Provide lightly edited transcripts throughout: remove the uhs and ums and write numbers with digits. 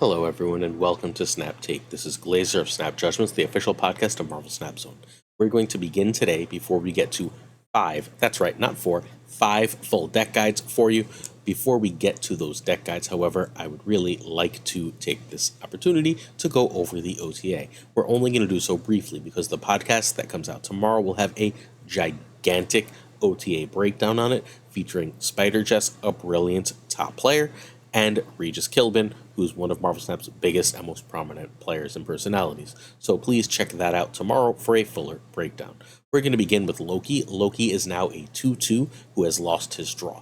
Hello, everyone, and welcome to Snap Take. This is Glazer of Snap Judgments, the official podcast of Marvel Snap Zone. We're going to begin today before we get to that's right, not four, 5 full deck guides for you. Before we get to those deck guides, however, I would really like to take this opportunity to go over the OTA. We're only going to do so briefly because the podcast that comes out tomorrow will have a gigantic OTA breakdown on it, featuring Spider Jess, a brilliant top player, and Regis Kilbin, who's one of Marvel Snap's biggest and most prominent players and personalities. So please check that out tomorrow for a fuller breakdown. We're going to begin with Loki. Loki is now a 2-2 who has lost his draw.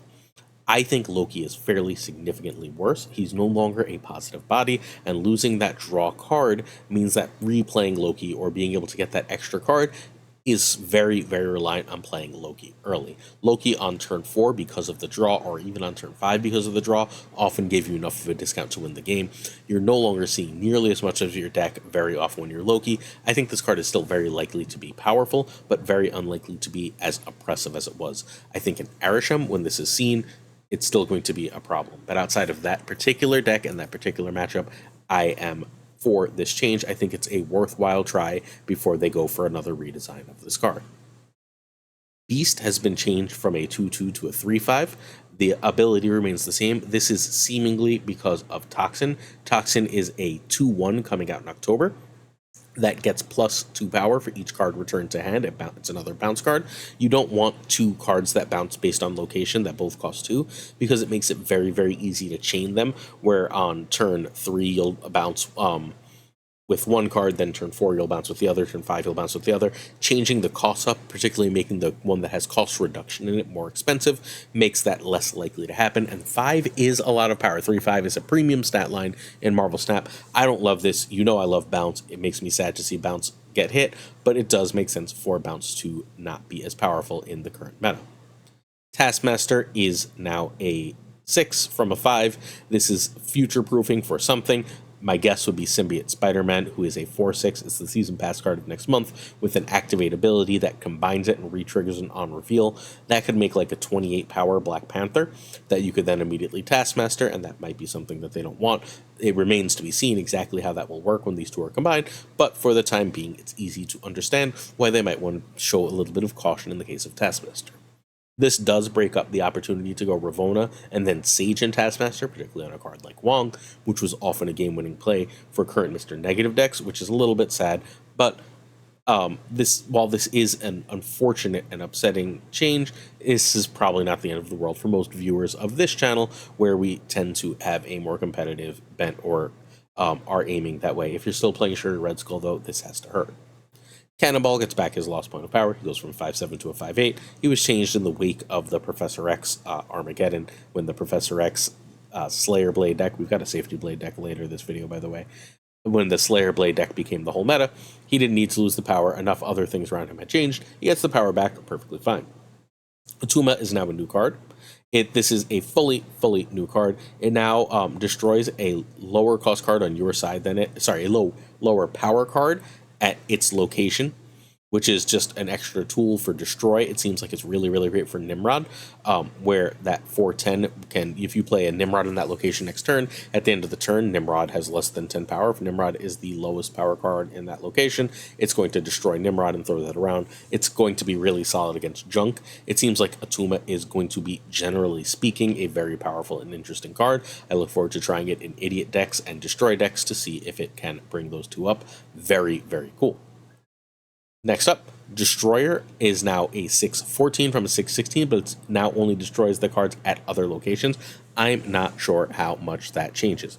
I think Loki is fairly significantly worse. He's no longer a positive body, and losing that draw card means that replaying Loki or being able to get that extra card is very, very reliant on playing Loki early. Loki on turn 4 because of the draw, or even on turn 5 because of the draw, often give you enough of a discount to win the game. You're no longer seeing nearly as much of your deck very often when you're Loki. I think this card is still very likely to be powerful, but very unlikely to be as oppressive as it was. I think in Arishem, when this is seen, it's still going to be a problem. But outside of that particular deck and that particular matchup, I am for this change. I think it's a worthwhile try before they go for another redesign of this card. Beast has been changed from a 2-2 to a 3-5. The ability remains the same. This is seemingly because of Toxin. Toxin is a 2-1 coming out in October that gets +2 power for each card returned to hand. It's another bounce card. You don't want 2 cards that bounce based on location that both cost 2, because it makes it very, very easy to chain them, where on turn 3 you'll bounce with one card, then turn 4 you'll bounce with the other, turn 5 you'll bounce with the other. Changing the cost up, particularly making the one that has cost reduction in it more expensive, makes that less likely to happen, and 5 is a lot of power. 3-5 is a premium stat line in Marvel Snap. I don't love this. You know I love bounce. It makes me sad to see bounce get hit, but it does make sense for bounce to not be as powerful in the current meta. Taskmaster is now a 6 from a 5. This is future-proofing for something. My guess would be Symbiote Spider-Man, who is a 4-6. It's the Season Pass card of next month with an activate ability that combines it and re-triggers it on reveal. That could make like a 28 power Black Panther that you could then immediately Taskmaster, and that might be something that they don't want. It remains to be seen exactly how that will work when these two are combined, but for the time being, it's easy to understand why they might want to show a little bit of caution in the case of Taskmaster. This does break up the opportunity to go Ravonna and then Sage and Taskmaster, particularly on a card like Wong, which was often a game-winning play for current Mr. Negative decks, which is a little bit sad. But while this is an unfortunate and upsetting change, this is probably not the end of the world for most viewers of this channel, where we tend to have a more competitive bent or are aiming that way. If you're still playing Sugar Red Skull, though, this has to hurt. Cannonball gets back his lost point of power. He goes from 5-7 to a 5-8. He was changed in the wake of the Professor X Armageddon, when the Professor X Slayer Blade deck, we've got a Safety Blade deck later in this video, by the way, when the Slayer Blade deck became the whole meta, he didn't need to lose the power. Enough other things around him had changed. He gets the power back perfectly fine. Atuma is now a new card. This is a fully new card. It now destroys a lower cost card on your side than a lower power card at its location, which is just an extra tool for destroy. It seems like it's really, really great for Nimrod, where that 4/10 can, if you play a Nimrod in that location next turn, at the end of the turn, Nimrod has less than 10 power. If Nimrod is the lowest power card in that location, it's going to destroy Nimrod and throw that around. It's going to be really solid against junk. It seems like Atuma is going to be, generally speaking, a very powerful and interesting card. I look forward to trying it in Idiot decks and Destroy decks to see if it can bring those two up. Very, very cool. Next up, Destroyer is now a 6-14 from a 6-16, but it now only destroys the cards at other locations. I'm not sure how much that changes.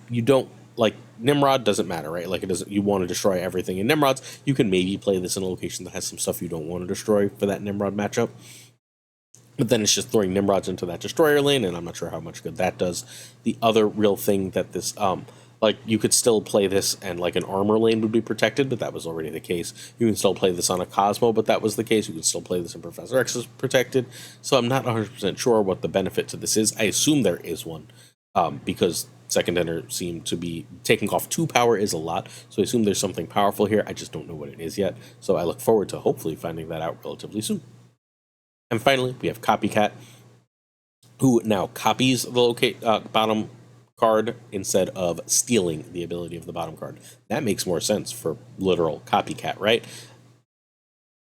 You don't, like, Nimrod doesn't matter, right? Like, it doesn't, you want to destroy everything in Nimrods. You can maybe play this in a location that has some stuff you don't want to destroy for that Nimrod matchup. But then it's just throwing Nimrods into that Destroyer lane, and I'm not sure how much good that does. The other real thing that this, like, you could still play this and, like, an armor lane would be protected, but that was already the case. You can still play this on a Cosmo, but that was the case. You can still play this in Professor X is protected. So I'm not 100% sure what the benefit to this is. I assume there is one, because Second Enter seemed to be taking off 2 power is a lot. So I assume there's something powerful here. I just don't know what it is yet. So I look forward to hopefully finding that out relatively soon. And finally, we have Copycat, who now copies the bottom card instead of stealing the ability of the bottom card. That makes more sense for literal copycat, right?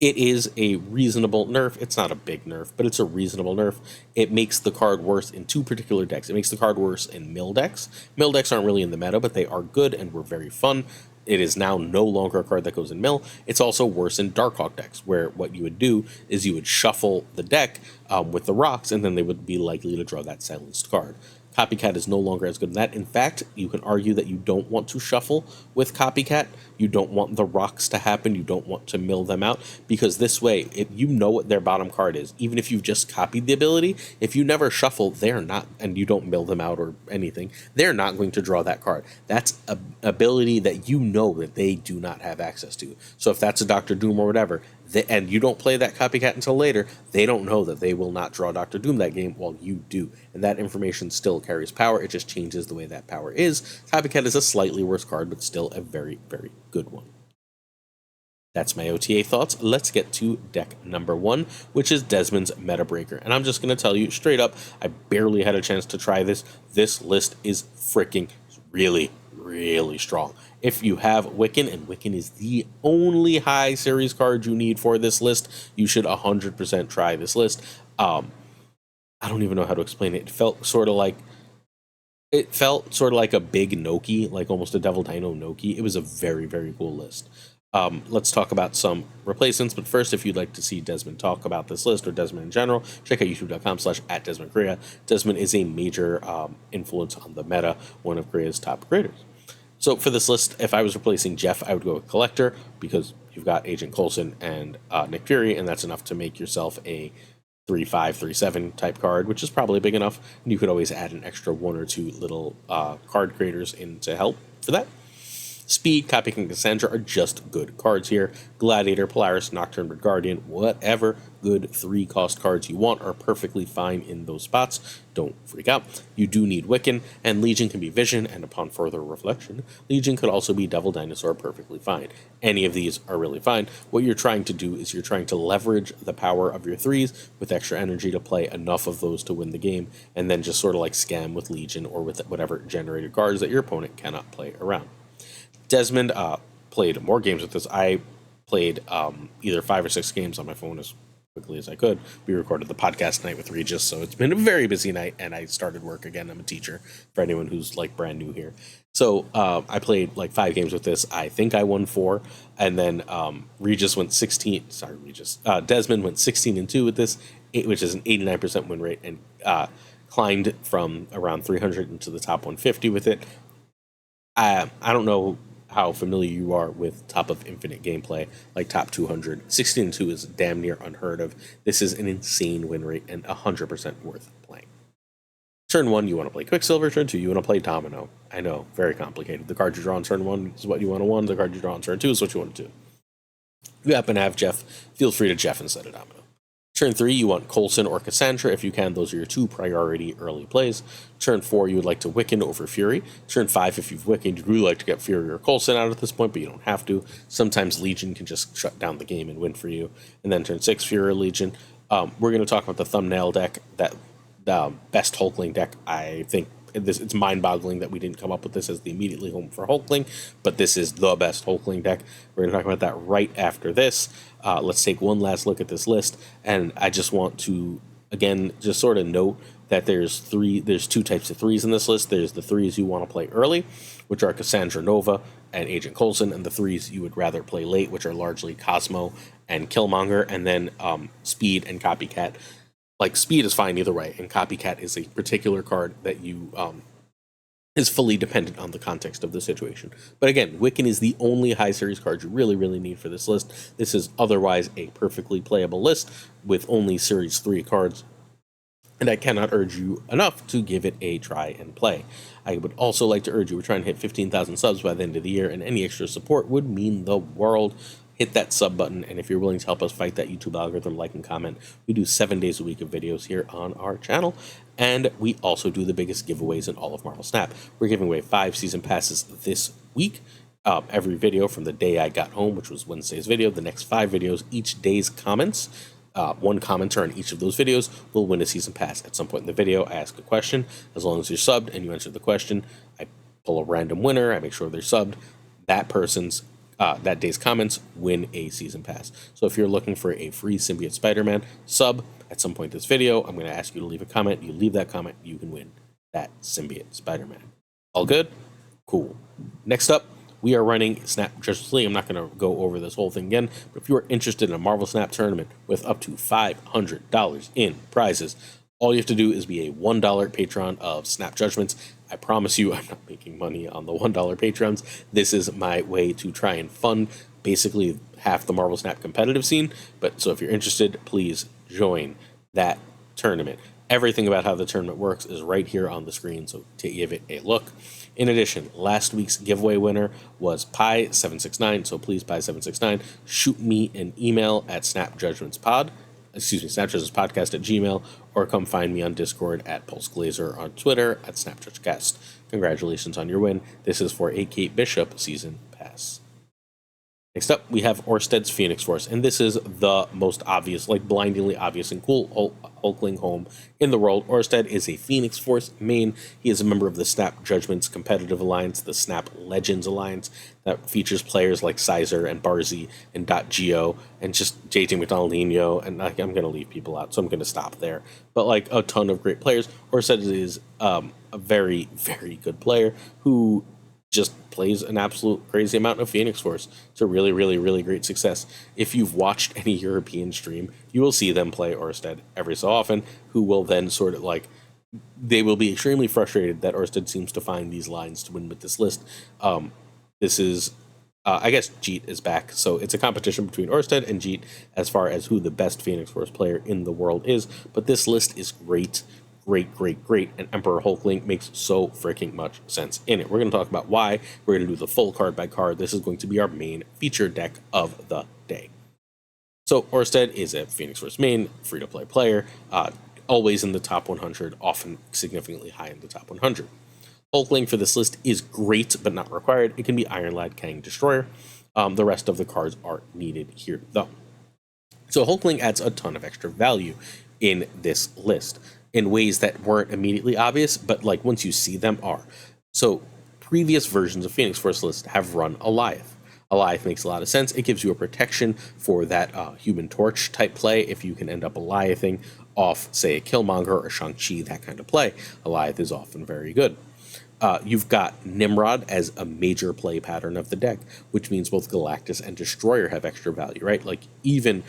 It is a reasonable nerf. It's not a big nerf, but it's a reasonable nerf. It makes the card worse in two particular decks. It makes the card worse in mill decks. Mill decks aren't really in the meta, but they are good and were very fun. It is now no longer a card that goes in mill. It's also worse in Darkhawk decks, where what you would do is you would shuffle the deck with the rocks, and then they would be likely to draw that silenced card. Copycat is no longer as good as that. In fact, you can argue that you don't want to shuffle with Copycat. You don't want the rocks to happen. You don't want to mill them out, because this way, if you know what their bottom card is, even if you've just copied the ability, if you never shuffle, they're not, and you don't mill them out or anything, they're not going to draw that card. That's an ability that you know that they do not have access to. So if that's a Dr. Doom or whatever, and you don't play that Copycat until later, they don't know that they will not draw Dr. Doom that game while you do. And that information still carries power. It just changes the way that power is. Copycat is a slightly worse card, but still a very, very good one. That's my OTA thoughts. Let's get to deck number 1, which is Desmond's Meta Breaker. And I'm just going to tell you straight up, I barely had a chance to try this. This list is freaking really, really strong. If you have Wiccan, and Wiccan is the only high series card you need for this list, you should 100% try this list. I don't even know how to explain it. It felt sort of like a big Noki, like almost a Devil Dino Noki. It was a very, very cool list. Let's talk about some replacements, but first, if you'd like to see Desmond talk about this list or Desmond in general, check out youtube.com/@DesmondKorea. Desmond is a major influence on the meta, one of Korea's top creators. So for this list, if I was replacing Jeff, I would go with Collector, because you've got Agent Coulson and Nick Fury, and that's enough to make yourself a 3/5, 3/7 type card, which is probably big enough. And you could always add an extra 1 or 2 little card creators in to help for that. Speed, Copy King, Cassandra are just good cards here. Gladiator, Polaris, Nocturne, Red Guardian, whatever good 3-cost cards you want are perfectly fine in those spots. Don't freak out. You do need Wiccan, and Legion can be Vision, and upon further reflection, Legion could also be Devil Dinosaur, perfectly fine. Any of these are really fine. What you're trying to do is you're trying to leverage the power of your 3s with extra energy to play enough of those to win the game, and then just sort of like scam with Legion or with whatever generated cards that your opponent cannot play around. Desmond played more games with this. I played either 5 or 6 games on my phone as quickly as I could. We recorded the podcast tonight with Regis, so it's been a very busy night, and I started work again. I'm a teacher, for anyone who's like brand new here. So I played like 5 games with this. I think I won 4, and then Regis went 16. Sorry, Regis. Desmond went 16-2 with this, which is an 89% win rate, and climbed from around 300 into the top 150 with it. I don't know how familiar you are with top of infinite gameplay, like top 200. 16-2 is damn near unheard of. This is an insane win rate and 100% worth playing. Turn 1, you want to play Quicksilver. Turn 2, you want to play Domino. I know, very complicated. The card you draw on turn 1 is what you want to win. The card you draw on turn 2 is what you want to do. If you happen to have Jeff, feel free to Jeff instead of Domino. Turn 3, you want Coulson or Cassandra. If you can, those are your 2 priority early plays. Turn 4, you would like to Wiccan over Fury. Turn 5, if you've Wiccan, you'd really like to get Fury or Coulson out at this point, but you don't have to. Sometimes Legion can just shut down the game and win for you. And then turn 6, Fury or Legion. We're going to talk about the thumbnail deck, that best Hulkling deck. I think it's mind-boggling that we didn't come up with this as the immediately home for Hulkling, but this is the best Hulkling deck. We're going to talk about that right after this. Let's take one last look at this list, and I just want to, again, just sort of note that there's 2 types of 3s in this list. There's the 3s you want to play early, which are Cassandra Nova and Agent Coulson, and the 3s you would rather play late, which are largely Cosmo and Killmonger, and then Speed and Copycat. Like, Speed is fine either way, and Copycat is a particular card that you is fully dependent on the context of the situation. But again, Wiccan is the only high series card you really, really need for this list. This is otherwise a perfectly playable list with only Series 3 cards, and I cannot urge you enough to give it a try and play. I would also like to urge you, we're trying to hit 15,000 subs by the end of the year, and any extra support would mean the world. Hit that sub button, and if you're willing to help us fight that YouTube algorithm, like and comment. We do 7 days a week of videos here on our channel, and we also do the biggest giveaways in all of Marvel Snap. We're giving away 5 season passes this week. Every video from the day I got home, which was Wednesday's video, the next 5 videos, each day's comments one commenter on each of those videos will win a season pass. At some point in the video, I ask a question. As long as you're subbed and you answer the question, I pull a random winner. I make sure they're subbed. That person's that day's comments win a season pass. So if you're looking for a free Symbiote Spider-Man sub at some point in this video, I'm going to ask you to leave a comment. You leave that comment, you can win that Symbiote Spider-Man. All good? Cool. Next up, we are running Snap Justice League. I'm not going to go over this whole thing again, but if you are interested in a Marvel Snap tournament with up to $500 in prizes, all you have to do is be a $1 patron of Snap Judgments. I promise you, I'm not making money on the $1 patrons. This is my way to try and fund basically half the Marvel Snap competitive scene. But so if you're interested, please join that tournament. Everything about how the tournament works is right here on the screen, so to give it a look. In addition, last week's giveaway winner was Pi769, so please, Pi769, shoot me an email at snapjudgmentspodcast@gmail, or come find me on Discord at PulseGlazer, on Twitter at SnapJudgeCast. Congratulations on your win. This is for a Kate Bishop season pass. Next up, we have Orsted's Phoenix Force, and this is the most obvious, like blindingly obvious and cool Hulkling home in the world. Orsted is a Phoenix Force main. He is a member of the Snap Judgments Competitive Alliance, the Snap Legends Alliance, that features players like Sizer and Barzy and .Geo and just JT McDonaldinho, and I'm going to leave people out, so I'm going to stop there. But like a ton of great players. Orsted is a very, very good player who just plays an absolute crazy amount of Phoenix Force. It's a really, really, really great success. If you've watched any European stream, you will see them play Orsted every so often, who will then sort of like, they will be extremely frustrated that Orsted seems to find these lines to win with this list. This is, I guess Jeet is back, so it's a competition between Orsted and Jeet as far as who the best Phoenix Force player in the world is, but this list is great. Great, and Emperor Hulkling makes so freaking much sense in it. We're going to talk about why. We're going to do the full card by card. This is going to be our main feature deck of the day. So Orsted is a Phoenix Force main, free-to-play player, always in the top 100, often significantly high in the top 100. Hulkling for this list is great, but not required. It can be Iron Lad, Kang, Destroyer. The rest of the cards are needed here, though. So Hulkling adds a ton of extra value in this list, in ways that weren't immediately obvious, but like once you see them are. So previous versions of Phoenix Force list have run Alioth. Alioth makes a lot of sense. It gives you a protection for that Human Torch type play if you can end up Aliothing off, say, a Killmonger or Shang-Chi, that kind of play. Alioth is often very good. You've got Nimrod as a major play pattern of the deck, which means both Galactus and Destroyer have extra value, right? Like even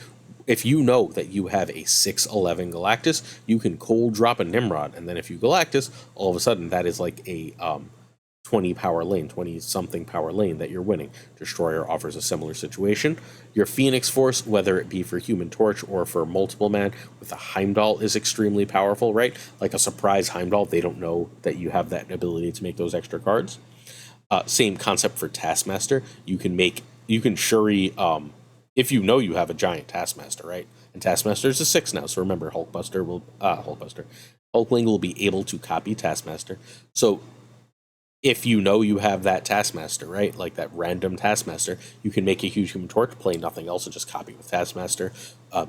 if you know that you have a 6/11 Galactus, you can cold drop a Nimrod, and then if you Galactus, all of a sudden that is like a 20 power lane, 20-something power lane that you're winning. Destroyer offers a similar situation. Your Phoenix Force, whether it be for Human Torch or for multiple man, with a Heimdall is extremely powerful, right? Like a surprise Heimdall, they don't know that you have that ability to make those extra cards. Same concept for Taskmaster. You can Shuri, if you know you have a giant Taskmaster, right? And Taskmaster is a 6 now, so remember, Hulkling will be able to copy Taskmaster. So if you know you have that Taskmaster, right, like that random Taskmaster, you can make a huge Human Torch, play nothing else, and just copy with Taskmaster.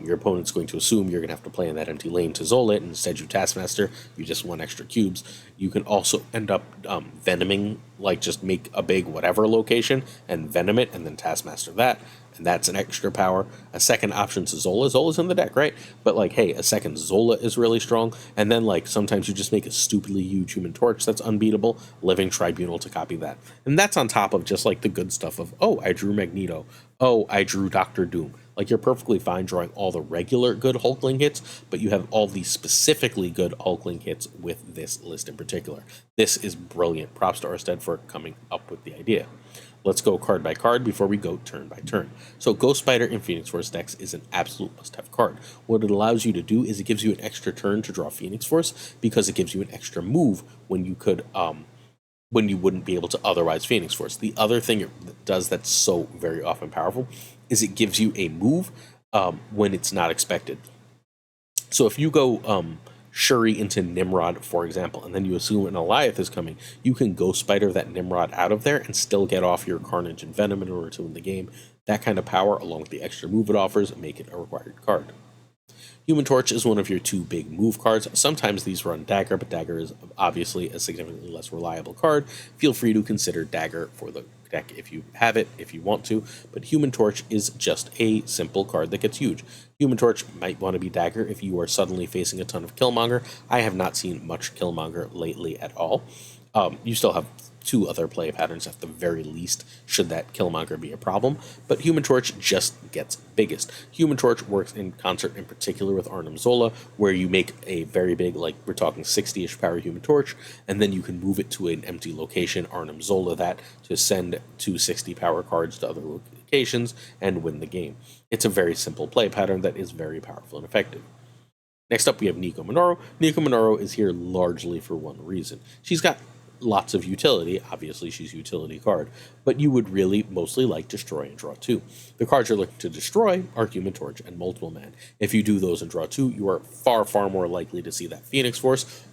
Your opponent's going to assume you're going to have to play in that empty lane to Zola it, and instead you Taskmaster, you just want extra cubes. You can also end up venoming, like just make a big whatever location and venom it, and then Taskmaster that, and that's an extra power. A second option to Zola. Zola's in the deck, right? But like, hey, a second Zola is really strong, and then like sometimes you just make a stupidly huge Human Torch that's unbeatable, Living Tribunal to copy that. And that's on top of just like the good stuff of, oh, I drew Magneto, oh, I drew Doctor Doom. Like, you're perfectly fine drawing all the regular good Hulkling hits, but you have all the specifically good Hulkling hits with this list in particular. This is brilliant. Props to Orsted for coming up with the idea. Let's go card by card before we go turn by turn. So Ghost Spider in Phoenix Force decks is an absolute must-have card. What it allows you to do is it gives you an extra turn to draw Phoenix Force, because it gives you an extra move when you could when you wouldn't be able to otherwise Phoenix Force. The other thing it does that's so very often powerful is it gives you a move when it's not expected. So if you go Shuri into Nimrod, for example, and then you assume an Alioth is coming, you can Ghost Spider that Nimrod out of there and still get off your Carnage and Venom in order to win the game. That kind of power, along with the extra move it offers, make it a required card. Human Torch is one of your 2 big move cards. Sometimes these run Dagger, but Dagger is obviously a significantly less reliable card. Feel free to consider Dagger for the deck if you have it, if you want to, but Human Torch is just a simple card that gets huge. Human Torch might want to be Dagger if you are suddenly facing a ton of Killmonger. I have not seen much Killmonger lately at all. You still have 2 other play patterns at the very least, should that Killmonger be a problem, but Human Torch just gets biggest. Human Torch works in concert in particular with Zola, where you make a very big, like we're talking 60-ish power Human Torch, and then you can move it to an empty location, Zola that, to send 2 60 power cards to other locations and win the game. It's a very simple play pattern that is very powerful and effective. Next up, we have Nico Minoru. Nico Minoru is here largely for one reason. She's got lots of utility. Obviously, she's a utility card, but you would really mostly like Destroy and Draw 2. The cards you're looking to destroy are Human Torch and Multiple Man. If you do those and draw 2, you are far, far more likely to see that Phoenix Force,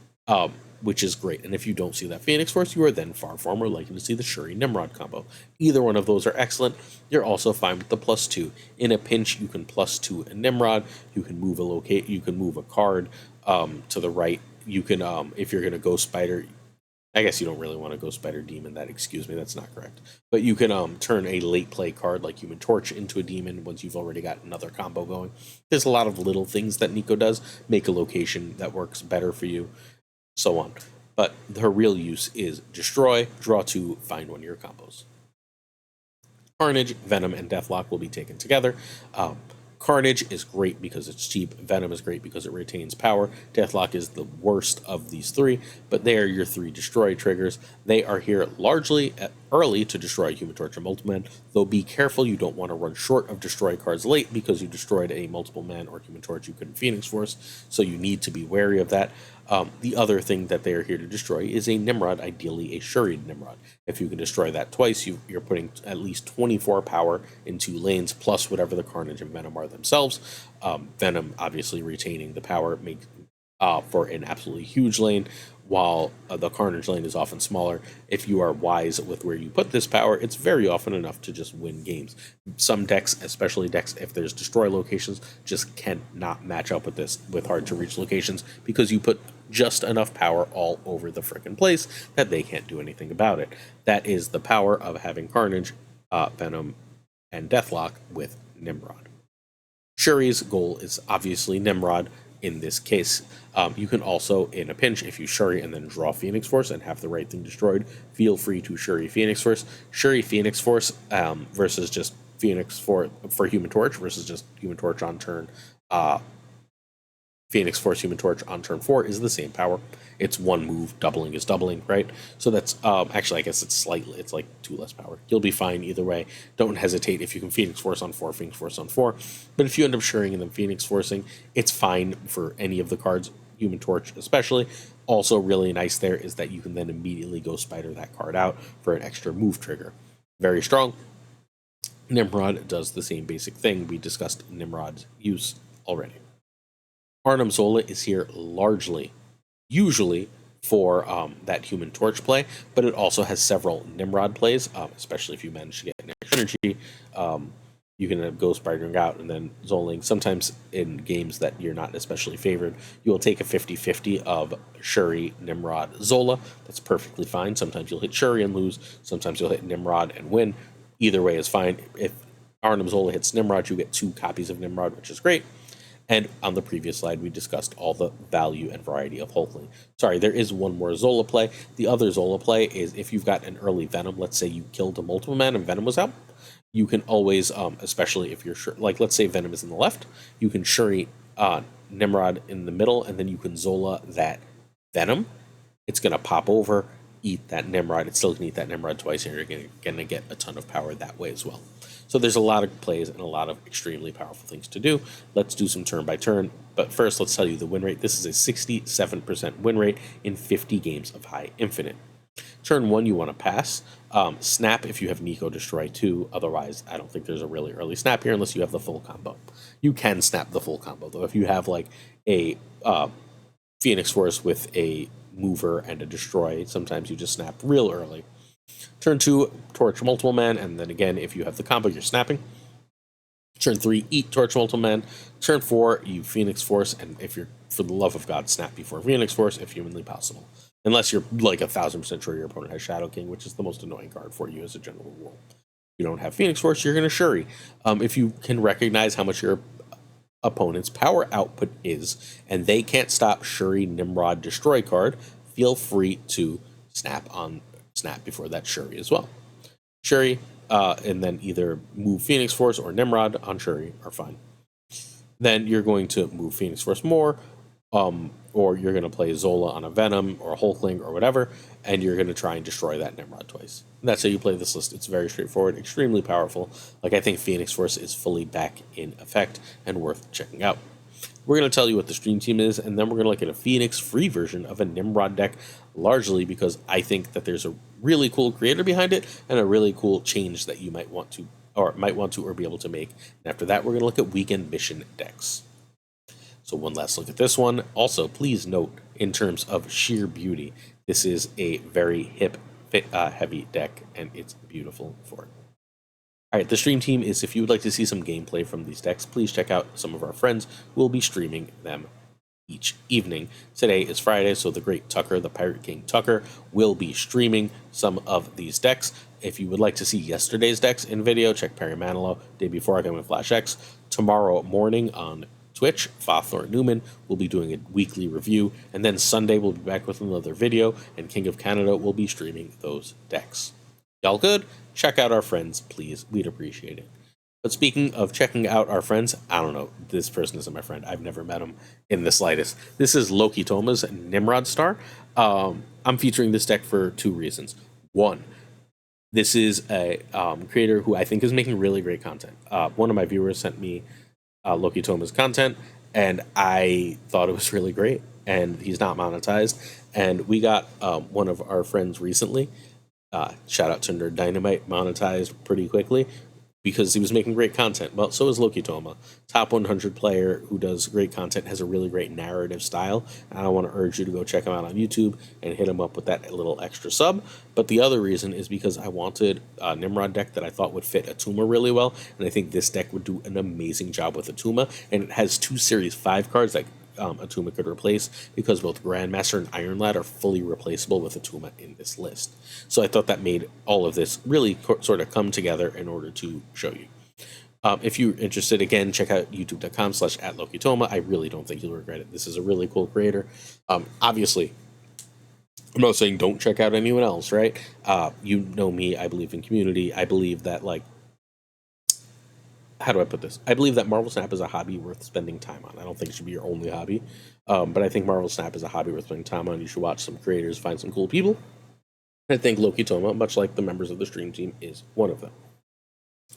which is great. And if you don't see that Phoenix Force, you are then far, far more likely to see the Shuri Nimrod combo. Either one of those are excellent. You're also fine with the +2. In a pinch, you can +2 a Nimrod. You can move a card to the right. You can, if you're going to go Spider, I guess you don't really want to go Spider Demon. Excuse me, that's not correct. But you can turn a late play card like Human Torch into a demon once you've already got another combo going. There's a lot of little things that Nico does, make a location that works better for you, so on. But her real use is destroy, draw 2, find one of your combos. Carnage, Venom, and Deathlock will be taken together. Carnage is great because it's cheap. Venom is great because it retains power. Deathlock is the worst of these 3, but they are your 3 destroy triggers. They are here largely early to destroy Human Torch and Multiple Man, though be careful, you don't want to run short of destroy cards late because you destroyed a Multiple Man or Human Torch you couldn't Phoenix Force, so you need to be wary of that. The other thing that they are here to destroy is a Nimrod, ideally a Shuri Nimrod. If you can destroy that twice, you're putting at least 24 power in 2 lanes, plus whatever the Carnage and Venom are themselves. Venom obviously retaining the power makes for an absolutely huge lane, while the Carnage lane is often smaller. If you are wise with where you put this power, it's very often enough to just win games. Some decks, especially decks if there's destroy locations, just cannot match up with this, with hard to reach locations, because you put just enough power all over the frickin' place that they can't do anything about it. That is the power of having Carnage, Venom, and Deathlock with Nimrod. Shuri's goal is obviously Nimrod. In this case, you can also, in a pinch, if you Shuri and then draw Phoenix Force and have the right thing destroyed, feel free to Shuri Phoenix Force. Shuri Phoenix Force versus just Phoenix for Human Torch versus just Human Torch on turn. Phoenix Force Human Torch on turn 4 is the same power. It's 1 move, doubling is doubling, right? So that's, actually, I guess it's like 2 less power. You'll be fine either way. Don't hesitate if you can Phoenix Force on 4, Phoenix Force on 4. But if you end up Shuring and then Phoenix Forcing, it's fine for any of the cards, Human Torch especially. Also really nice there is that you can then immediately go Spider that card out for an extra move trigger. Very strong. Nimrod does the same basic thing. We discussed Nimrod's use already. Zola is here largely, usually, for that Human Torch play, but it also has several Nimrod plays, especially if you manage to get an extra energy. You can go Spidering out and then Zoling. Sometimes in games that you're not especially favored, you will take a 50-50 of Shuri, Nimrod, Zola. That's perfectly fine. Sometimes you'll hit Shuri and lose. Sometimes you'll hit Nimrod and win. Either way is fine. If Zola hits Nimrod, you get 2 copies of Nimrod, which is great. And on the previous slide, we discussed all the value and variety of Hulkling. Sorry, there is one more Zola play. The other Zola play is if you've got an early Venom, let's say you killed a Multiple Man and Venom was out, you can always, especially if you're sure, like let's say Venom is in the left, you can Shuri Nimrod in the middle, and then you can Zola that Venom. It's going to pop over, eat that Nimrod. It's still going to eat that Nimrod twice, and you're going to get a ton of power that way as well. So there's a lot of plays and a lot of extremely powerful things to do. Let's do some turn by turn. But first, let's tell you the win rate. This is a 67% win rate in 50 games of High Infinite. Turn 1, you want to pass. Snap if you have Nico Destroy 2. Otherwise, I don't think there's a really early snap here unless you have the full combo. You can snap the full combo, though. If you have like a Phoenix Force with a mover and a destroy, sometimes you just snap real early. Turn 2, Torch Multiple Man, and then again, if you have the combo, you're snapping. Turn 3, eat Torch Multiple Man. Turn 4, you Phoenix Force, and if you're, for the love of God, snap before Phoenix Force if humanly possible. Unless you're like 1000% sure your opponent has Shadow King, which is the most annoying card for you as a general rule. If you don't have Phoenix Force, you're going to Shuri. If you can recognize how much your opponent's power output is, and they can't stop Shuri, Nimrod, Destroy card, feel free to snap before that Shuri as well. Shuri, and then either move Phoenix Force or Nimrod on Shuri are fine. Then you're going to move Phoenix Force more, or you're going to play Zola on a Venom or a Hulkling or whatever, and you're going to try and destroy that Nimrod twice. And that's how you play this list. It's very straightforward, extremely powerful. Like, I think Phoenix Force is fully back in effect and worth checking out. We're going to tell you what the stream team is, and then we're going to look at a Phoenix free version of a Nimrod deck, largely because I think that there's a really cool creator behind it and a really cool change that you might want to or be able to make. And after that, we're going to look at weekend mission decks. So one last look at this one. Also, please note, in terms of sheer beauty, this is a very hip, heavy deck, and it's beautiful for it. All right, the stream team is, if you would like to see some gameplay from these decks, please check out some of our friends who will be streaming them each evening. Today is Friday, so the great Tuccrr, the Pirate King Tuccrr, will be streaming some of these decks. If you would like to see yesterday's decks in video, check Parry Manilow, day before GamingwithFlashX. Tomorrow morning on Twitch, FaThorNewman will be doing a weekly review, and then Sunday we'll be back with another video, and KingofCanada will be streaming those decks. Y'all good? Check out our friends, please. We'd appreciate it. But speaking of checking out our friends, I don't know. This person isn't my friend. I've never met him in the slightest. This is Loki Toma's Nimrod Star. I'm featuring this deck for two reasons. One, this is a creator who I think is making really great content. One of my viewers sent me Loki Toma's content, and I thought it was really great. And he's not monetized. And we got one of our friends recently, shout out to Nerd Dynamite, monetized pretty quickly because he was making great content. Well, so is Loki Toma. Top 100 player who does great content, has a really great narrative style. And I want to urge you to go check him out on YouTube and hit him up with that little extra sub. But the other reason is because I wanted a Nimrod deck that I thought would fit Attuma really well. And I think this deck would do an amazing job with Attuma. And it has 2 Series 5 cards that Attuma could replace, because both Grandmaster and Iron Lad are fully replaceable with Attuma in this list. So I thought that made all of this really sort of come together in order to show you. If you're interested, again, check out youtube.com/@LokiToma. I really don't think you'll regret it. This is a really cool creator. Obviously, I'm not saying don't check out anyone else, right? You know me, I believe in community. I believe that, like, how do I put this? I believe that Marvel Snap is a hobby worth spending time on. I don't think it should be your only hobby, but I think Marvel Snap is a hobby worth spending time on. You should watch some creators, find some cool people. I think Loki Toma, much like the members of the stream team, is one of them.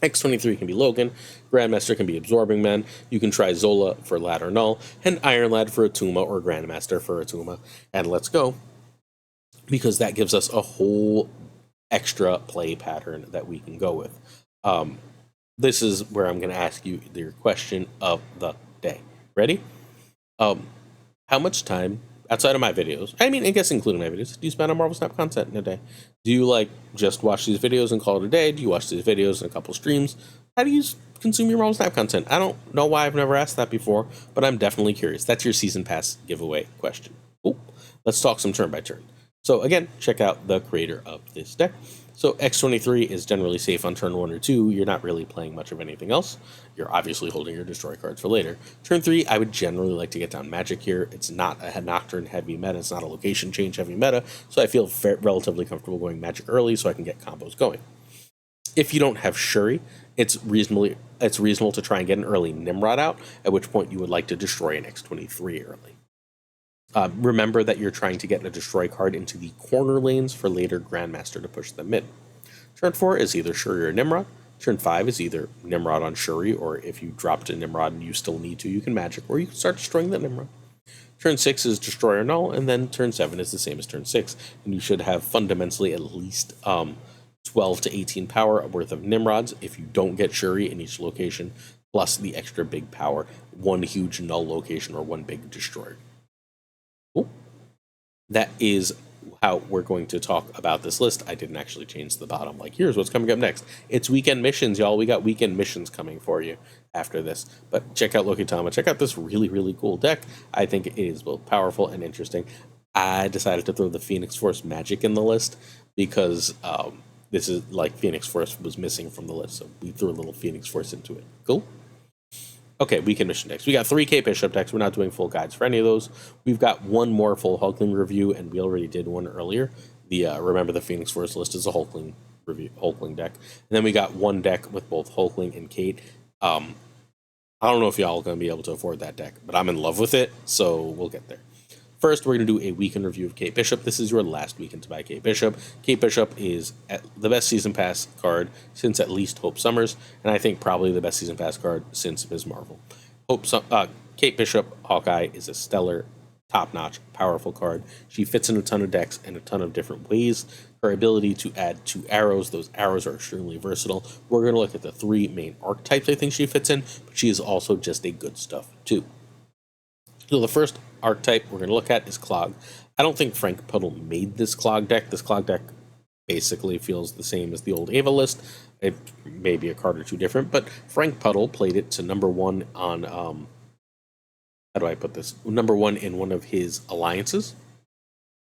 X23 can be Logan, Grandmaster can be Absorbing Man, you can try Zola for Lad or Null, and Iron Lad for Attuma or Grandmaster for Attuma, and let's go, because that gives us a whole extra play pattern that we can go with. This is where I'm going to ask you your question of the day. Ready? How much time, outside of my videos, I mean, I guess including my videos, do you spend on Marvel Snap content in a day? Do you, like, just watch these videos and call it a day? Do you watch these videos and a couple streams? How do you consume your Marvel Snap content? I don't know why I've never asked that before, but I'm definitely curious. That's your Season Pass giveaway question. Cool. Let's talk some turn by turn. So again, check out the creator of this deck. So X23 is generally safe on turn 1 or 2. You're not really playing much of anything else. You're obviously holding your destroy cards for later. Turn 3, I would generally like to get down Magic here. It's not a Nocturne heavy meta. It's not a location change heavy meta. So I feel relatively comfortable going Magic early so I can get combos going. If you don't have Shuri, it's reasonable to try and get an early Nimrod out, at which point you would like to destroy an X23 early. Remember that you're trying to get a destroy card into the corner lanes for later Grandmaster to push them mid. Turn 4 is either Shuri or Nimrod. Turn 5 is either Nimrod on Shuri, or if you dropped a Nimrod and you still need to, you can Magic, or you can start destroying that Nimrod. Turn 6 is Destroy or Null, and then Turn 7 is the same as Turn 6, and you should have fundamentally at least 12 to 18 power worth of Nimrods if you don't get Shuri in each location, plus the extra big power, one huge Null location or one big Destroyer. Cool. That is how we're going to talk about this list. I didn't actually change the bottom, like, here's what's coming up next. It's weekend missions, y'all. We got weekend missions coming for you after this. But check out Lokitama. Check out this really, really cool deck. I think it is both powerful and interesting. I decided to throw the Phoenix Force Magic in the list because this is like Phoenix Force was missing from the list, so we threw a little Phoenix Force into it. Cool? Okay, weekend mission decks. We got 3 K Bishop decks. We're not doing full guides for any of those. We've got one more full Hulkling review, and we already did one earlier. The Remember the Phoenix Force list is a Hulkling review, Hulkling deck. And then we got one deck with both Hulkling and Kate. I don't know if y'all are going to be able to afford that deck, but I'm in love with it, so we'll get there. First, we're going to do a weekend review of Kate Bishop. This is your last weekend to buy Kate Bishop. Kate Bishop is the best Season Pass card since at least Hope Summers, and I think probably the best Season Pass card since Ms. Marvel. Kate Bishop Hawkeye is a stellar, top-notch, powerful card. She fits in a ton of decks in a ton of different ways. Her ability to add 2 arrows, those arrows are extremely versatile. We're going to look at the 3 main archetypes I think she fits in, but she is also just a good stuff, too. So the first archetype we're going to look at is Clog. I don't think Frank Puddle made this Clog deck. This Clog deck basically feels the same as the old Ava list. It may be a card or 2 different, but Frank Puddle played it to number 1 on, how do I put this? Number 1 in one of his alliances.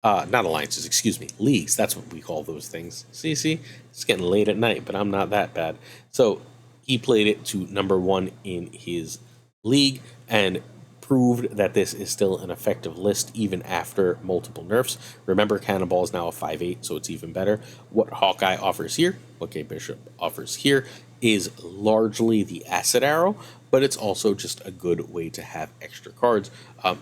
Not alliances, excuse me, leagues. That's what we call those things. See, it's getting late at night, but I'm not that bad. So he played it to number 1 in his league, and proved that this is still an effective list even after multiple nerfs. Remember, Cannonball is now a 5/8, so it's even better. What Hawkeye offers here, what Kate Bishop offers here, is largely the acid arrow, but it's also just a good way to have extra cards.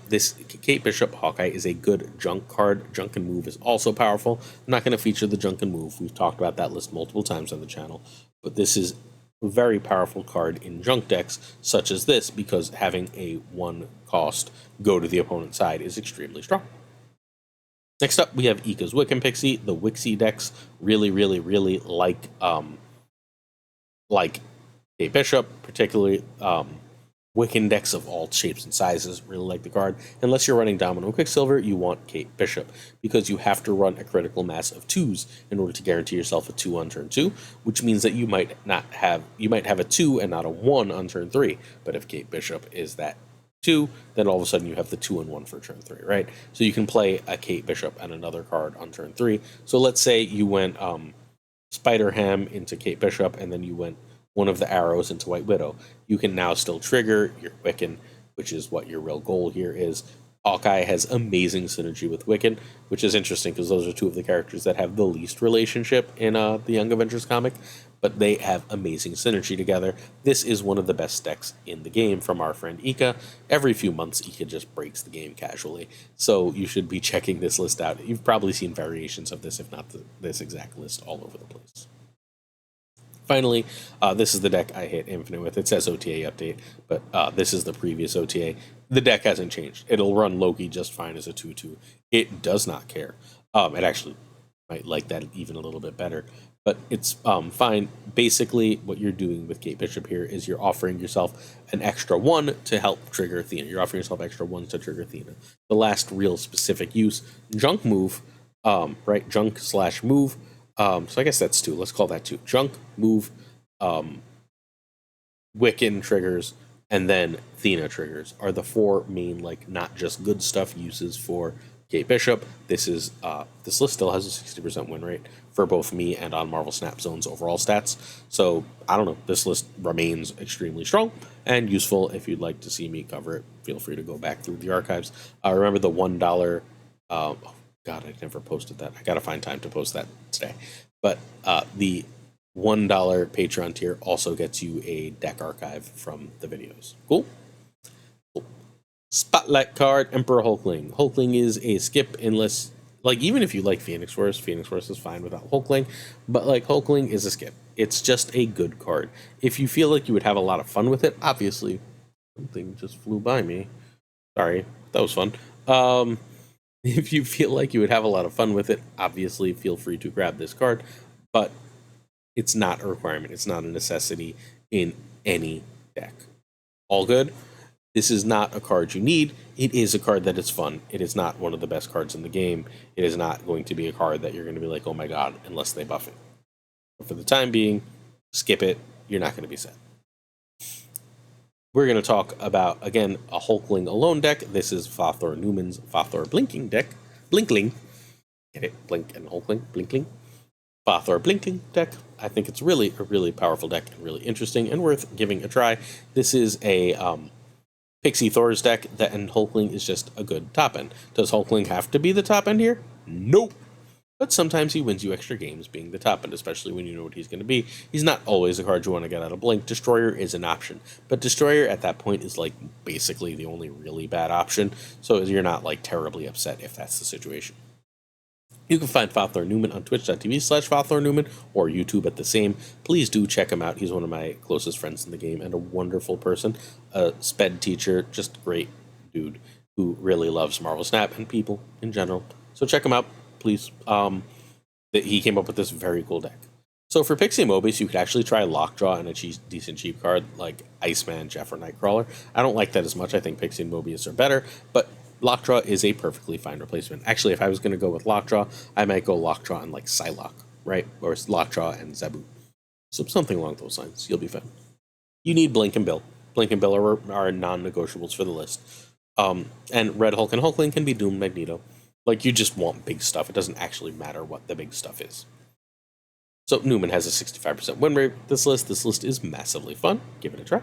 This Kate Bishop Hawkeye is a good junk card. Junk and Move is also powerful. I'm not going to feature the Junk and Move. We've talked about that list multiple times on the channel, but this is a very powerful card in junk decks such as this, because having a 1 cost go to the opponent's side is extremely strong. Next up, we have Ika's Wiccan Pixie. The Wixie decks really like Kate Bishop, particularly Wiccan decks of all shapes and sizes really like the card. Unless you're running Domino Quicksilver, you want Kate Bishop, because you have to run a critical mass of 2s in order to guarantee yourself a 2 on turn 2, which means that you might have a 2 and not a 1 on turn 3. But if Kate Bishop is that 2, then all of a sudden you have the 2 and 1 for turn 3, right? So you can play a Kate Bishop and another card on turn 3. So let's say you went Spider Ham into Kate Bishop, and then you went one of the arrows into White Widow. You can now still trigger your Wiccan, which is what your real goal here is. Hawkeye has amazing synergy with Wiccan, which is interesting because those are 2 of the characters that have the least relationship in the Young Avengers comic, but they have amazing synergy together. This is one of the best decks in the game from our friend Ika. Every few months, Ika just breaks the game casually, so you should be checking this list out. You've probably seen variations of this, if not this exact list, all over the place. Finally, this is the deck I hit Infinite with. It says OTA update, but this is the previous OTA. The deck hasn't changed. It'll run Loki just fine as a 2/2. It does not care. It actually might like that even a little bit better, but it's fine. Basically, what you're doing with Kate Bishop here is you're offering yourself an extra 1 to help trigger Thena. You're offering yourself extra 1s to trigger Thena. The last real specific use, Junk Move, right? Junk/move. So I guess that's 2. Let's call that 2. Junk, Move, Wiccan triggers, and then Thena triggers are the 4 main, like, not just good stuff uses for Kate Bishop. This list still has a 60% win rate for both me and on Marvel Snap Zone's overall stats. So I don't know. This list remains extremely strong and useful. If you'd like to see me cover it, feel free to go back through the archives. Remember the $1. God, I never posted that. I gotta find time to post that today. But the $1 Patreon tier also gets you a deck archive from the videos. Cool? Spotlight card, Emperor Hulkling. Hulkling is a skip unless, like, even if you like Phoenix Force is fine without Hulkling, but, like, Hulkling is a skip. It's just a good card. If you feel like you would have a lot of fun with it, obviously, something just flew by me. Sorry, that was fun. If you feel like you would have a lot of fun with it, obviously feel free to grab this card, but it's not a requirement. It's not a necessity in any deck. All good. This is not a card you need. It is a card that is fun. It is not one of the best cards in the game. It is not going to be a card that you're going to be like, oh my god, unless they buff it. But for the time being, skip it. You're not going to be sad. We're going to talk about, again, a Hulkling alone deck. This is FaThorNewman's FaThor Blinking deck. Blinkling. Get it? Blink and Hulkling. Blinkling. FaThor Blinking deck. I think it's really a really powerful deck and really interesting and worth giving a try. This is a Pixie Thor's deck, and Hulkling is just a good top end. Does Hulkling have to be the top end here? Nope. But sometimes he wins you extra games being the top end, especially when you know what he's going to be. He's not always a card you want to get out of Blink. Destroyer is an option. But Destroyer at that point is like basically the only really bad option, so you're not like terribly upset if that's the situation. You can find FaThorNewman on twitch.tv/FaThorNewman or YouTube at the same. Please do check him out. He's one of my closest friends in the game and a wonderful person. A sped teacher, just a great dude who really loves Marvel Snap and people in general. So check him out, please. He came up with this very cool deck. So for Pixie Mobius, you could actually try Lockjaw and a decent cheap card like Iceman, Jeff, or Nightcrawler. I don't like that as much. I think Pixie and Mobius are better, but Lockjaw is a perfectly fine replacement. Actually, if I was going to go with Lockjaw, I might go Lockjaw and like Psylocke, right? Or Lockjaw and Zabu. So something along those lines. You'll be fine. You need Blink and Bill. Blink and Bill are non-negotiables for the list. And Red Hulk and Hulkling can be Doom Magneto. Like, you just want big stuff. It doesn't actually matter what the big stuff is. So Newman has a 65% win rate. This list is massively fun. Give it a try.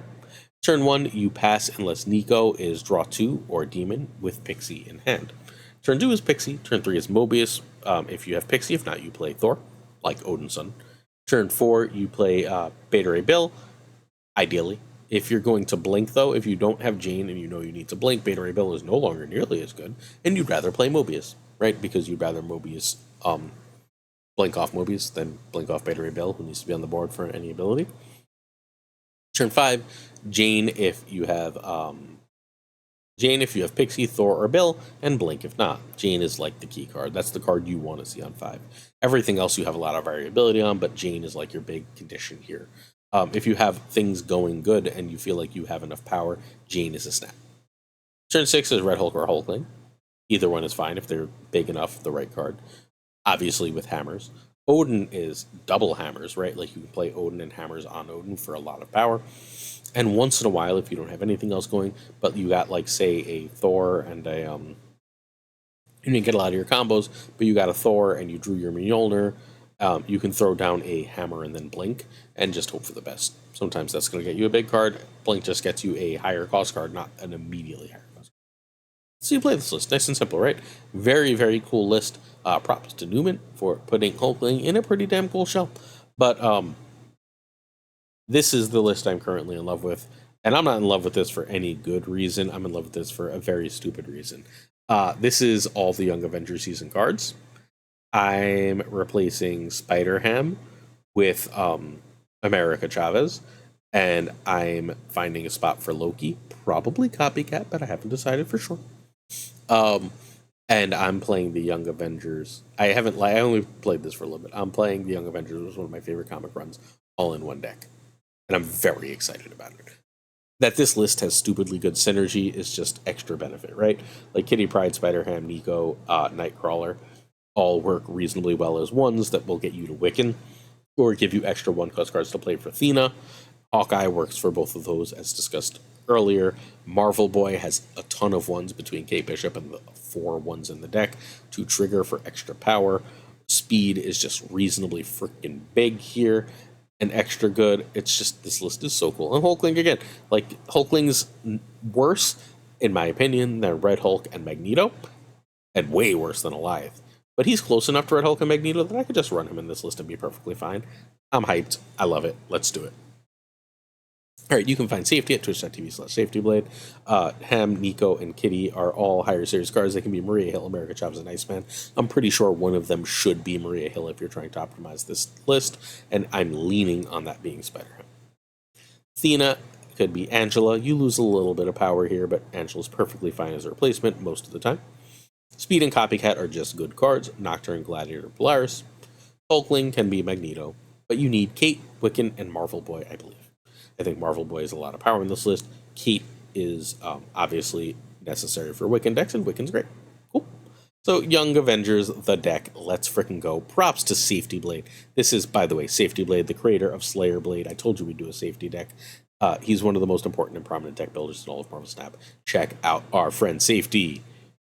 Turn 1, you pass unless Nico is draw 2 or Demon with Pixie in hand. Turn 2 is Pixie. Turn 3 is Mobius. If you have Pixie, if not, you play Thor, like Odin's son. Turn 4, you play Beta Ray Bill, ideally. If you're going to Blink, though, if you don't have Jane and you know you need to Blink, Beta Ray Bill is no longer nearly as good, and you'd rather play Mobius, right? Because you'd rather Mobius blink off Mobius than blink off Beta Ray Bill, who needs to be on the board for any ability. Turn 5, Jane if you have Pixie, Thor, or Bill, and Blink if not. Jane is like the key card. That's the card you want to see on 5. Everything else you have a lot of variability on, but Jane is like your big condition here. If you have things going good and you feel like you have enough power, Jane is a snap. Turn 6 is Red Hulk or Hulkling. Either one is fine if they're big enough, the right card. Obviously with hammers. Odin is double hammers, right? Like you can play Odin and hammers on Odin for a lot of power. And once in a while, if you don't have anything else going, but you got like, say, a Thor and a, you didn't get a lot of your combos, but you got a Thor and you drew your Mjolnir, you can throw down a hammer and then Blink and just hope for the best. Sometimes that's going to get you a big card. Blink just gets you a higher cost card, not an immediately higher cost card. So you play this list. Nice and simple, right? Very, very cool list. Props to Newman for putting Hulkling in a pretty damn cool shell. But this is the list I'm currently in love with. And I'm not in love with this for any good reason. I'm in love with this for a very stupid reason. This is all the Young Avengers season cards. I'm replacing Spider-Ham with America Chavez. And I'm finding a spot for Loki. Probably Copycat, but I haven't decided for sure. And I'm playing the Young Avengers. I only played this for a little bit. I'm playing the Young Avengers. It was one of my favorite comic runs, all in one deck. And I'm very excited about it. That this list has stupidly good synergy is just extra benefit, right? Like Kitty Pryde, Spider-Ham, Nico, Nightcrawler all work reasonably well as ones that will get you to Wiccan or give you extra 1-cost cards to play for Thena. Hawkeye works for both of those, as discussed earlier. Marvel Boy has a ton of ones between Kate Bishop and the 4 ones in the deck to trigger for extra power. Speed is just reasonably freaking big here and extra good. It's just, this list is so cool. And Hulkling again, like Hulkling's worse, in my opinion, than Red Hulk and Magneto, and way worse than Alioth. But he's close enough to Red Hulk and Magneto that I could just run him in this list and be perfectly fine. I'm hyped. I love it. Let's do it. All right, you can find Safety at twitch.tv/safetyblade. Ham, Nico, and Kitty are all higher series cards. They can be Maria Hill, America Chavez, and Iceman. I'm pretty sure one of them should be Maria Hill if you're trying to optimize this list, and I'm leaning on that being Spider-Ham. Thena could be Angela. You lose a little bit of power here, but Angela's perfectly fine as a replacement most of the time. Speed and Copycat are just good cards. Nocturne, Gladiator, Polaris. Hulkling can be Magneto, but you need Kate, Wiccan, and Marvel Boy, I believe. I think Marvel Boy has a lot of power in this list. Kate is obviously necessary for Wiccan decks, and Wiccan's great. Cool. So, Young Avengers, the deck, let's frickin' go. Props to Safety Blade. This is, by the way, Safety Blade, the creator of Slayer Blade. I told you we'd do a safety deck. He's one of the most important and prominent deck builders in all of Marvel Snap. Check out our friend Safety.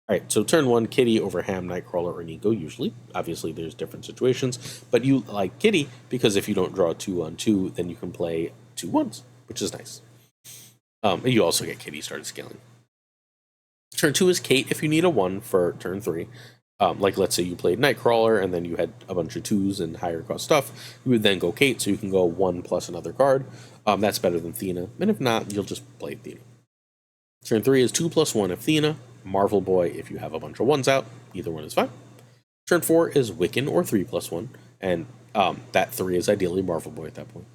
All right, so turn 1, Kitty over Ham, Nightcrawler, or Nico, usually. Obviously, there's different situations, but you like Kitty because if you don't draw 2/2, then you can play 2 1s, which is nice. You also get Kitty started scaling. Turn 2 is Kate if you need a 1 for turn 3. Like, let's say you played Nightcrawler and then you had a bunch of 2s and higher cost stuff. You would then go Kate, so you can go 1 plus another card. That's better than Thena. And if not, you'll just play Thena. Turn 3 is 2+1 if Thena. Marvel Boy if you have a bunch of 1s out. Either one is fine. Turn 4 is Wiccan or 3+1. And that 3 is ideally Marvel Boy at that point.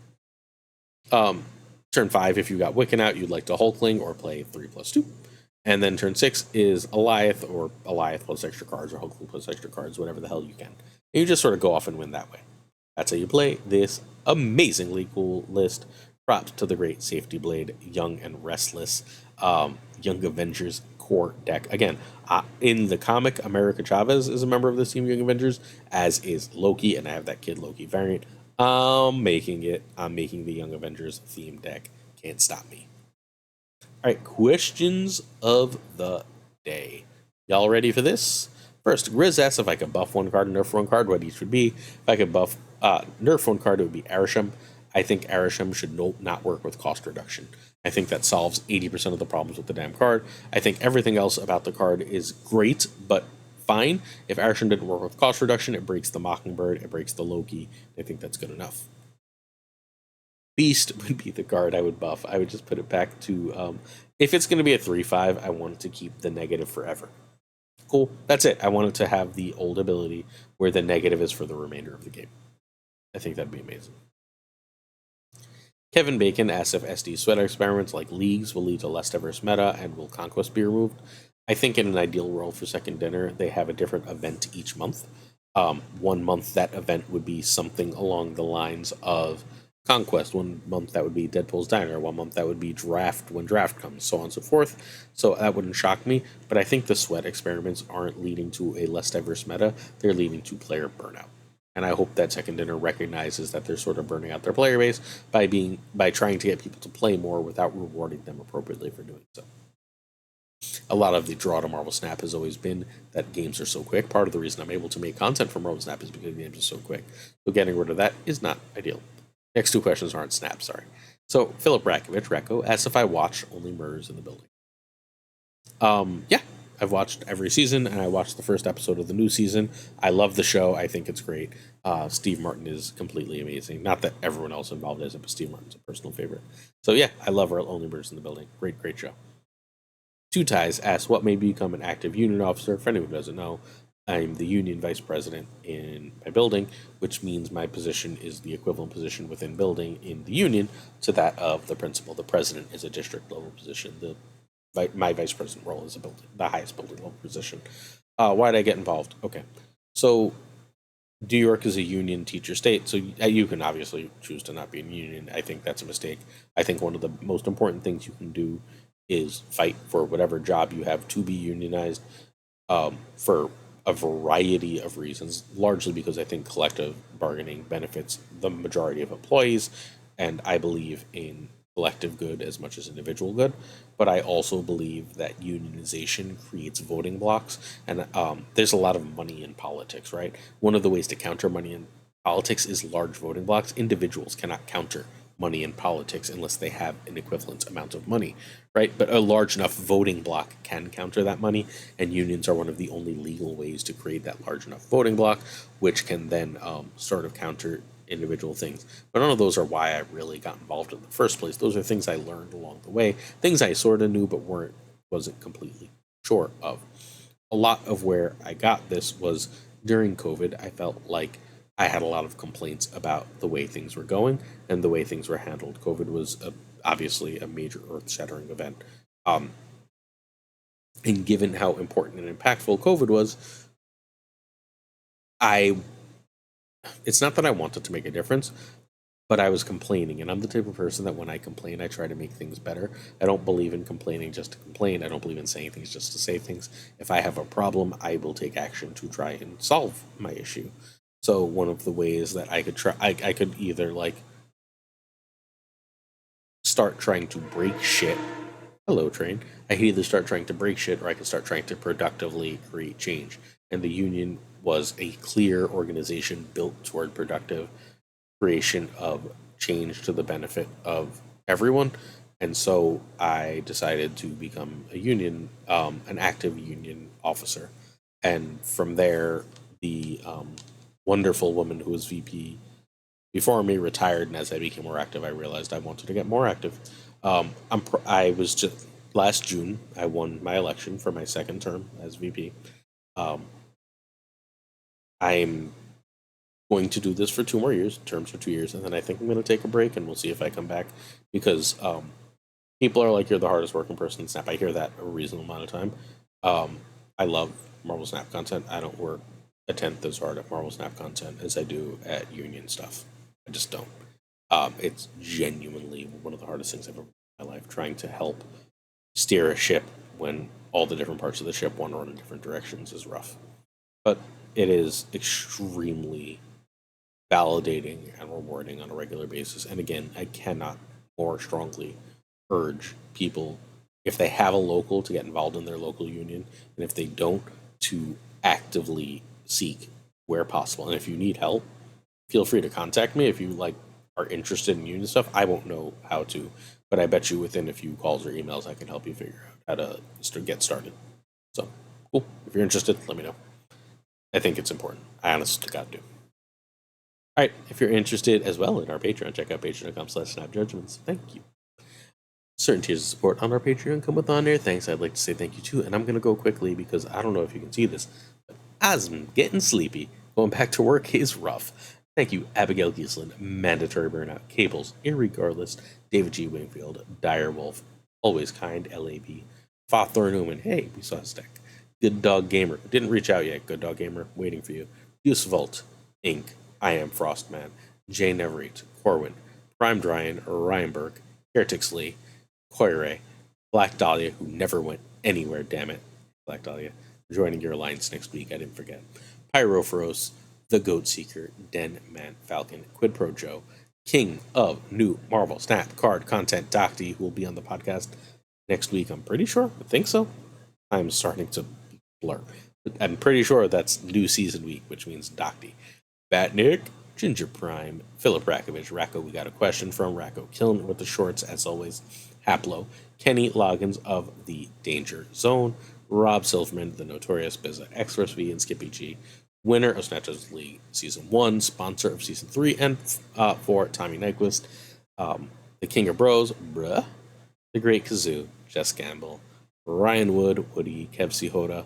Turn 5, if you got Wiccan out, you'd like to Hulkling or play 3+2. And then turn 6 is Alioth, or Alioth plus extra cards, or Hulkling plus extra cards, whatever the hell you can. And you just sort of go off and win that way. That's how you play this amazingly cool list. Props to the great Safety Blade, Young and Restless, Young Avengers core deck. Again, in the comic, America Chavez is a member of this team, Young Avengers, as is Loki, and I have that Kid Loki variant. I'm making it. I'm making the Young Avengers theme deck. Can't stop me. All right, questions of the day. Y'all ready for this? First, Grizz asks if I could buff 1 card and nerf 1 card, what each would be. If I could buff nerf 1 card, it would be arishem. I think arishem should not work with cost reduction. I think that solves 80% of the problems with the damn card. I think everything else about the card is great, but fine. If arishem didn't work with cost reduction, it breaks the Mockingbird, it breaks the Loki. I think that's good enough. Beast would be the card I would buff. I would just put it back to, if it's going to be a 3/5, I want it to keep the negative forever. Cool, that's it. I want it to have the old ability where the negative is for the remainder of the game. I think that'd be amazing. Kevin Bacon asks if SD sweat experiments like leagues will lead to less diverse meta and will Conquest be removed. I think in an ideal world for Second Dinner, they have a different event each month. 1 month that event would be something along the lines of Conquest. 1 month that would be Deadpool's Diner. 1 month that would be Draft when Draft comes, so on and so forth. So that wouldn't shock me, but I think the sweat experiments aren't leading to a less diverse meta. They're leading to player burnout. And I hope that Second Dinner recognizes that they're sort of burning out their player base by trying to get people to play more without rewarding them appropriately for doing so. A lot of the draw to Marvel Snap has always been that games are so quick. Part of the reason I'm able to make content for Marvel Snap is because games are so quick. So getting rid of that is not ideal. Next 2 questions aren't Snap, sorry. So Philip Rakovich, Recco, asks if I watch only Murders in the Building. Yeah, I've watched every season, and I watched the first episode of the new season. I love the show. I think it's great. Steve Martin is completely amazing. Not that everyone else involved is, but Steve Martin's a personal favorite. So yeah, I love Only Murders in the Building. Great, great show. Two Ties asks, what made me become an active union officer? For anyone who doesn't know, I'm the union vice president in my building, which means my position is the equivalent position within building in the union to that of the principal. The president is a district level position. My vice president role is the highest building level position. Why did I get involved? Okay, so New York is a union teacher state, so you can obviously choose to not be in a union. I think that's a mistake. I think one of the most important things you can do is fight for whatever job you have to be unionized for a variety of reasons, largely because I think collective bargaining benefits the majority of employees, and I believe in collective good as much as individual good. But I also believe that unionization creates voting blocks, and there's a lot of money in politics, right? One of the ways to counter money in politics is large voting blocks. Individuals cannot counter money in politics unless they have an equivalent amount of money, right? But a large enough voting block can counter that money, and unions are one of the only legal ways to create that large enough voting block, which can then sort of counter individual things. But none of those are why I really got involved in the first place. Those are things I learned along the way, things I sort of knew but wasn't completely sure of. A lot of where I got this was during COVID. I felt like I had a lot of complaints about the way things were going and the way things were handled. COVID was obviously a major earth-shattering event. And given how important and impactful COVID was, it's not that I wanted to make a difference. but I was complaining, and I'm the type of person that when I complain, I try to make things better. I don't believe in complaining just to complain. I don't believe in saying things just to say things. If I have a problem, I will take action to try and solve my issue. So one of the ways that I could try, I could either like start trying to break shit. Hello, train. I could either start trying to break shit, or I could start trying to productively create change. And the union was a clear organization built toward productive creation of change to the benefit of everyone. And so I decided to become a union, an active union officer. And from there, the wonderful woman who was VP before me retired, and as I became more active, I realized I wanted to get more active. I was just last June, I won my election for my second term as VP. I'm going to do this for 2 more years, terms for 2 years, and then I think I'm going to take a break, and we'll see if I come back, because people are like, you're the hardest working person in Snap. I hear that a reasonable amount of time. I love Marvel Snap content. I don't work a tenth as hard at Marvel Snap content as I do at Union stuff. I just don't. It's genuinely one of the hardest things I've ever done in my life, trying to help steer a ship when all the different parts of the ship want to run in different directions is rough. But it is extremely validating and rewarding on a regular basis. And again, I cannot more strongly urge people, if they have a local, to get involved in their local union, and if they don't, to actively seek where possible. And if you need help, feel free to contact me. If you like are interested in union stuff, I won't know how to, but I bet you within a few calls or emails I can help you figure out how to get started. So cool. If you're interested, let me know. I think it's important. I honestly to God do. All right, if you're interested as well in our Patreon, check out patreon.com/snapjudgments. Thank you. Certain tiers of support on our Patreon come with on-air thanks I'd like to say thank you to, and I'm going to go quickly because I don't know if you can see this, but as I'm getting sleepy, going back to work is rough. Thank you, Abigail Giesland, Mandatory Burnout, Cables, Irregardless, David G. Wingfield, Direwolf, Always Kind, LAB, FaThorNewman, hey, we saw his deck, Good Dog Gamer, didn't reach out yet, Good Dog Gamer, waiting for you, Use Vault, Inc., I Am Frostman, Jay Neverate, Corwin, Prime Dryan, Ryanberg, Heretics Lee, Koire, Black Dahlia, who never went anywhere, damn it, Black Dahlia, joining your alliance next week, I didn't forget, Pyrophoros, The Goat Seeker, Den Man Falcon, Quid Pro Joe, King of New Marvel Snap Card Content, Docty, who will be on the podcast next week, I'm pretty sure, I think so, I'm starting to blur, but I'm pretty sure that's new season week, which means Docty, Batnick, Ginger Prime, Philip Rakovich, Racco, we got a question from Racco, killing it with the shorts as always, Haplo, Kenny Loggins of the Danger Zone, Rob Silverman, the Notorious Bizza, X-Force V, and Skippy G, winner of Snatchers League Season 1, sponsor of Season 3 and 4, Tommy Nyquist, the King of Bros, bruh, the Great Kazoo, Jess Gamble, Ryan Wood, Woody, Kev C. Hoda,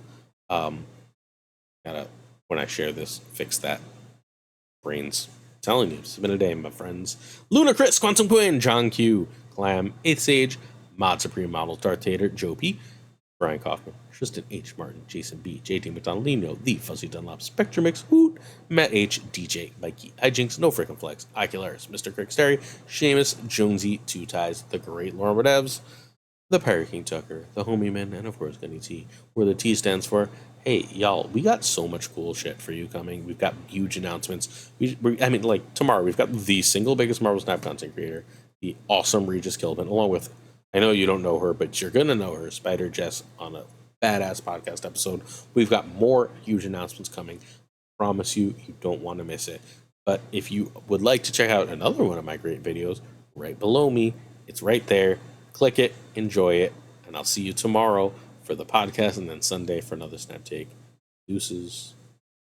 gotta, when I share this, fix that. Brains. Telling you, it's been a day, my friends. Luna Chris, Quantum Quinn, John Q, Clam, 8th Sage, Mod Supreme Model, Darth Tater, Joe P, Brian Kaufman, Tristan H. Martin, Jason B, JT McDonaldino, The Fuzzy Dunlop, Spectrum X, Hoot, Matt H, DJ, Mikey, Hijinks, No Frickin' Flex, Ocularis, Mr. Cricksterry, Seamus, Jonesy, Two Ties, The Great Lauren Whatevs, the Parry King Tuccrr, the Homie Man, and of course Gunny T, where the T stands for, hey, y'all, we got so much cool shit for you coming. We've got huge announcements. Tomorrow, we've got the single biggest Marvel Snap content creator, the awesome Regis Kilbin, along with, I know you don't know her, but you're going to know her, Spider Jess, on a badass podcast episode. We've got more huge announcements coming. Promise you, you don't want to miss it. But if you would like to check out another one of my great videos, right below me, it's right there. Click it, enjoy it, and I'll see you tomorrow for the podcast and then Sunday for another Snap Take. Deuces.